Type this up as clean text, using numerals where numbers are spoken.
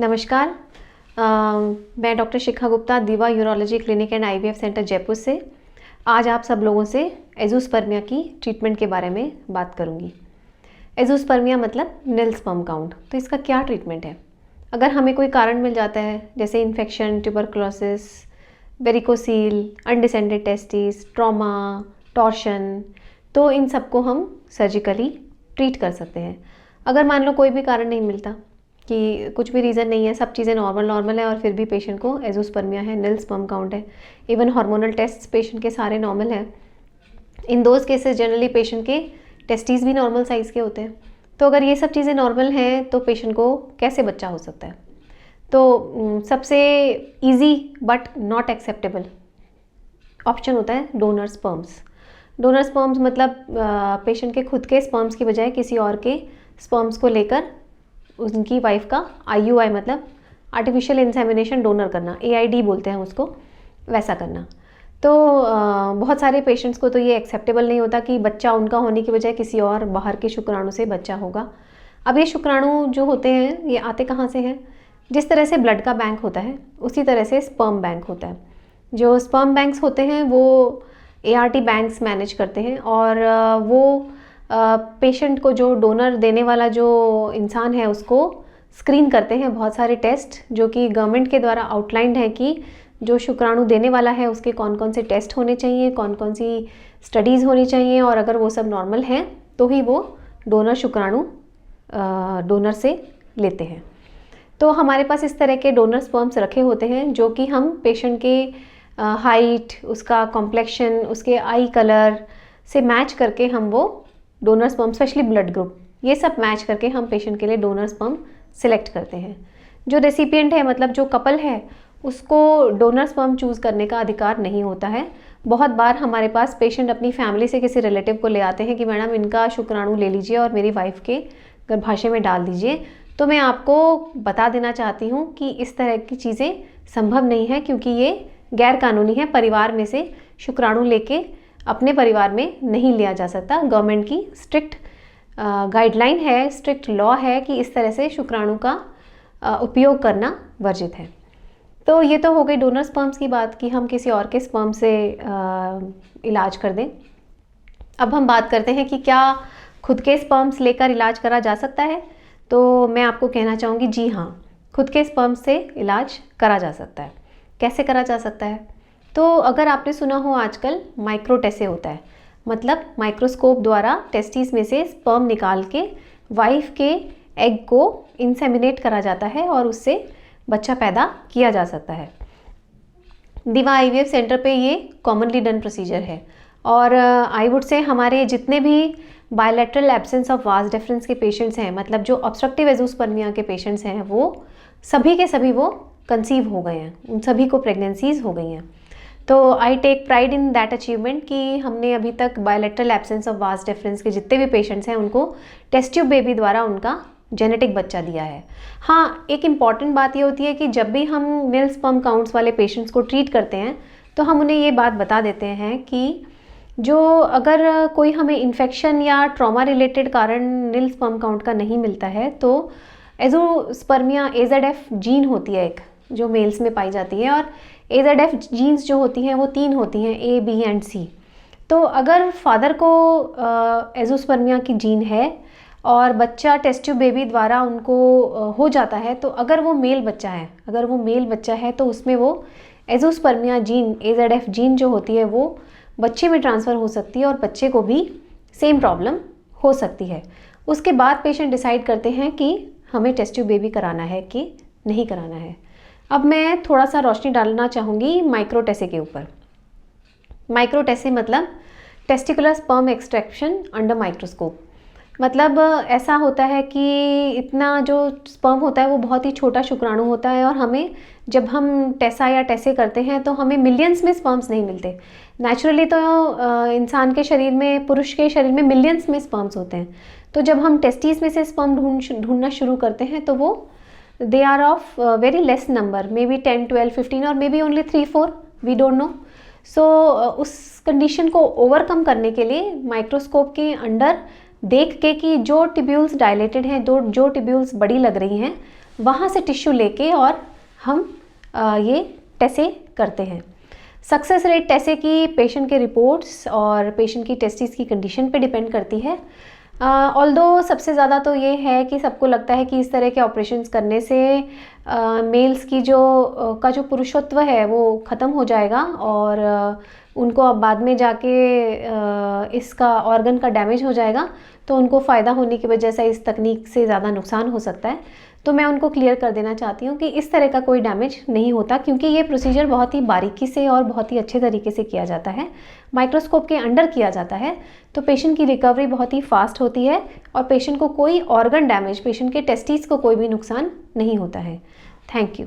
नमस्कार। मैं डॉक्टर शिखा गुप्ता, दीवा urology clinic and IVF centre Jaipur से आज आप सब लोगों से एज़ोस्पर्मिया की ट्रीटमेंट के बारे में बात करूंगी। एज़ोस्पर्मिया मतलब नील स्पर्म काउंट। तो इसका क्या ट्रीटमेंट है? अगर हमें कोई कारण मिल जाता है जैसे infection, tuberculosis, varicocele, undescended testis, trauma, torsion, तो इन सबको हम सर्जिकली ट्रीट कर सकते हैं। अगर मान लो कोई भी कारण नहीं मिलता कि कुछ भी रीज़न नहीं है, सब चीज़ें नॉर्मल है और फिर भी पेशेंट को एज़ोस्पर्मिया है, नील स्पर्म काउंट है, इवन हार्मोनल टेस्ट पेशेंट के सारे नॉर्मल हैं, in those cases generally patient के टेस्टिस भी नॉर्मल साइज़ के होते हैं। तो अगर ये सब चीज़ें नॉर्मल हैं तो पेशेंट को कैसे बच्चा हो सकता है? तो सबसे easy but not acceptable option होता है डोनर स्पर्म्स। डोनर स्पर्म्स मतलब पेशेंट के खुद के स्पर्म्स की बजाय किसी और के स्पर्म्स को लेकर उनकी वाइफ का IUI मतलब आर्टिफिशियल इंसेमिनेशन डोनर करना, AID बोलते हैं उसको, वैसा करना। तो बहुत सारे पेशेंट्स को तो ये एक्सेप्टेबल नहीं होता कि बच्चा उनका होने की बजाय किसी और बाहर के शुक्राणु से बच्चा होगा। अब ये शुक्राणु जो होते हैं ये आते कहाँ से हैं? जिस तरह से ब्लड का बैंक होता है उसी तरह से स्पर्म बैंक होता है। जो स्पर्म बैंक्स होते हैं वो ART बैंक्स मैनेज करते हैं और वो पेशेंट को, जो डोनर देने वाला जो इंसान है, उसको स्क्रीन करते हैं बहुत सारे टेस्ट जो कि गवर्नमेंट के द्वारा आउटलाइंड है कि जो शुक्राणु देने वाला है उसके कौन कौन से टेस्ट होने चाहिए, कौन कौन सी स्टडीज़ होनी चाहिए, और अगर वो सब नॉर्मल हैं तो ही वो डोनर शुक्राणु डोनर से लेते हैं। तो हमारे पास इस तरह के डोनर स्पर्म्स रखे होते हैं जो कि हम पेशेंट के हाइट, उसका कॉम्प्लेक्शन, उसके आई कलर से मैच करके हम वो donor sperm, specially blood group, ये सब मैच करके हम पेशेंट के लिए डोनर स्पर्म सिलेक्ट करते हैं। जो रेसिपिएंट है मतलब जो कपल है उसको डोनर स्पर्म चूज़ करने का अधिकार नहीं होता है। बहुत बार हमारे पास पेशेंट अपनी फैमिली से किसी रिलेटिव को ले आते हैं कि मैडम इनका शुक्राणु ले लीजिए और मेरी वाइफ के गर्भाशय में डाल दीजिए। तो मैं आपको बता देना चाहती हूँ कि इस तरह की चीज़ें संभव नहीं है, क्योंकि ये गैर कानूनी है। परिवार में से शुक्राणु लेके अपने परिवार में नहीं लिया जा सकता। गवर्नमेंट की स्ट्रिक्ट गाइडलाइन है, स्ट्रिक्ट लॉ है कि इस तरह से शुक्राणु का उपयोग करना वर्जित है। तो ये तो हो गई डोनर स्पर्म्स की बात कि हम किसी और के स्पर्म से इलाज कर दें। अब हम बात करते हैं कि क्या खुद के स्पर्म्स लेकर इलाज करा जा सकता है? तो मैं आपको कहना चाहूँगी जी हाँ, खुद के स्पर्म से इलाज करा जा सकता है। कैसे करा जा सकता है? तो अगर आपने सुना हो आजकल माइक्रोटेसे होता है, मतलब माइक्रोस्कोप द्वारा टेस्टिस में से स्पर्म निकाल के वाइफ के एग को इंसेमिनेट करा जाता है और उससे बच्चा पैदा किया जा सकता है। दीवा IVF सेंटर पे ये कॉमनली डन प्रोसीजर है और आई वुड से हमारे जितने भी bilateral absence of vas deferens के पेशेंट्स हैं, मतलब जो ऑब्स्ट्रक्टिव एज़ोस्पर्मिया के पेशेंट्स हैं, वो सभी के सभी वो कंसीव हो गए हैं, उन सभी को प्रेगनेंसीज हो गई हैं। तो I take pride in that achievement कि हमने अभी तक bilateral absence of vas deferens के जितने भी पेशेंट्स हैं उनको टेस्ट ट्यूब बेबी द्वारा उनका जेनेटिक बच्चा दिया है। हाँ, एक इम्पॉर्टेंट बात ये होती है कि जब भी हम नील स्पर्म काउंट्स वाले पेशेंट्स को ट्रीट करते हैं तो हम उन्हें ये बात बता देते हैं कि जो अगर कोई हमें इन्फेक्शन या ट्रॉमा रिलेटेड कारण नील स्पर्म काउंट का नहीं मिलता है तो एज़ोस्पर्मिया AZF जीन होती है एक, जो मेल्स में पाई जाती है, और AZF जीन्स जो होती हैं वो 3 होती हैं, A, B एंड C। तो अगर फादर को एज़ोस्पर्मिया की जीन है और बच्चा टेस्ट ट्यूब बेबी द्वारा उनको हो जाता है, तो अगर वो मेल बच्चा है तो उसमें वो एज़ोस्पर्मिया जीन, AZF जीन जो होती है वो बच्चे में ट्रांसफ़र हो सकती है और बच्चे को भी सेम प्रॉब्लम हो सकती है। उसके बाद पेशेंट डिसाइड करते हैं कि हमें टेस्ट ट्यूब बेबी कराना है कि नहीं कराना है। अब मैं थोड़ा सा रोशनी डालना चाहूँगी माइक्रोटेसे के ऊपर। माइक्रोटेसे मतलब testicular sperm extraction under microscope. मतलब ऐसा होता है कि इतना जो स्पर्म होता है वो बहुत ही छोटा शुक्राणु होता है और हमें जब हम टेसा या टेसे करते हैं तो हमें मिलियंस में स्पर्म्स नहीं मिलते। नेचुरली तो इंसान के शरीर में, पुरुष के शरीर में मिलियंस में स्पर्म्स होते हैं। तो जब हम टेस्टिस में से स्पर्म ढूंढना शुरू करते हैं तो वो they are of very less number, maybe 10, 12, 15 और maybe only 3, 4, we don't know. So उस कंडीशन को ओवरकम करने के लिए माइक्रोस्कोप के अंडर देख के कि जो टिब्यूल्स डायलेटेड हैं, जो टिब्यूल्स बड़ी लग रही हैं, वहाँ से टिश्यू लेके और हम ये टेसे करते हैं। सक्सेस रेट टेसे की पेशेंट के रिपोर्ट्स और पेशेंट की टेस्टिस की कंडीशन पे डिपेंड करती है। ऑल्दो सबसे ज़्यादा तो ये है कि सबको लगता है कि इस तरह के ऑपरेशंस करने से मेल्स की का जो पुरुषत्व है वो ख़त्म हो जाएगा और उनको अब बाद में जाके इसका ऑर्गन का डैमेज हो जाएगा, तो उनको फ़ायदा होने की वजह से इस तकनीक से ज़्यादा नुकसान हो सकता है। तो मैं उनको क्लियर कर देना चाहती हूँ कि इस तरह का कोई डैमेज नहीं होता, क्योंकि ये प्रोसीजर बहुत ही बारीकी से और बहुत ही अच्छे तरीके से किया जाता है, माइक्रोस्कोप के अंडर किया जाता है। तो पेशेंट की रिकवरी बहुत ही फास्ट होती है और पेशेंट को कोई ऑर्गन डैमेज, पेशेंट के टेस्टिस को कोई भी नुकसान नहीं होता है। Thank you.